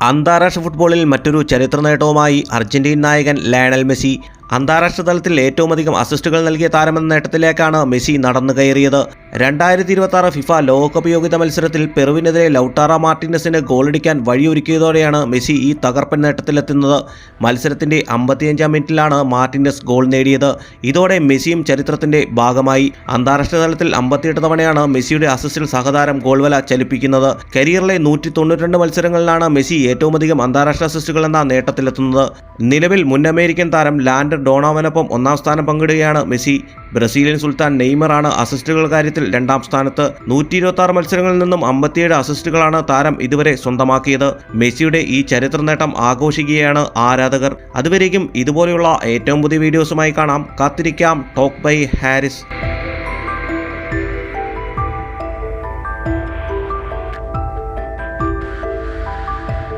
അന്താരാഷ്ട്ര ഫുട്ബോളിൽ മറ്റൊരു ചരിത്ര നേട്ടവുമായി അർജന്റീൻ നായകൻ ലയണൽ മെസ്സി. അന്താരാഷ്ട്ര തലത്തിൽ ഏറ്റവും അധികം അസിസ്റ്റുകൾ നൽകിയ താരമെന്ന നേട്ടത്തിലേക്കാണ് മെസ്സി നടന്നു കയറിയത്. 2026 ഫിഫ ലോകകപ്പ് യോഗ്യത മത്സരത്തിൽ പെറുവിനെതിരെ ലൗട്ടാറോ മാർട്ടിനസിന് ഗോളടിക്കാൻ വഴിയൊരുക്കിയതോടെയാണ് മെസ്സി ഈ തകർപ്പൻ നേട്ടത്തിലെത്തുന്നത്. മത്സരത്തിന്റെ 55-ാം മിനിറ്റിലാണ് മാർട്ടിനസ് ഗോൾ നേടിയത്. ഇതോടെ മെസ്സിയും ചരിത്രത്തിന്റെ ഭാഗമായി. അന്താരാഷ്ട്ര തലത്തിൽ 58 തവണയാണ് മെസ്സിയുടെ അസിസ്റ്റിൽ സഹതാരം ഗോൾവല ചലിപ്പിക്കുന്നത്. കരിയറിലെ 192 മത്സരങ്ങളിലാണ് മെസ്സി ഏറ്റവും അധികം അന്താരാഷ്ട്ര അസിസ്റ്റുകൾ എന്ന നേട്ടത്തിലെത്തുന്നത്. നിലവിൽ മുൻ അമേരിക്കൻ താരം ലാൻഡർ ഡോണോവനൊപ്പം 1-ാം സ്ഥാനം പങ്കിടുകയാണ് മെസ്സി. ബ്രസീലിയൻ സുൽത്താൻ നെയ്മറാണ് അസിസ്റ്റുകൾ കാര്യത്തിൽ 2-ാം സ്ഥാനത്ത്. 126 മത്സരങ്ങളിൽ നിന്നും 57 അസിസ്റ്റുകളാണ് താരം ഇതുവരെ സ്വന്തമാക്കിയത്. മെസ്സിയുടെ ഈ ചരിത്ര നേട്ടം ആഘോഷിക്കുകയാണ് ആരാധകർ. അതുവരേക്കും ഇതുപോലെയുള്ള ഏറ്റവും പുതിയ വീഡിയോസുമായി കാണാം. കാത്തിരിക്കാം. Talk bye Haris.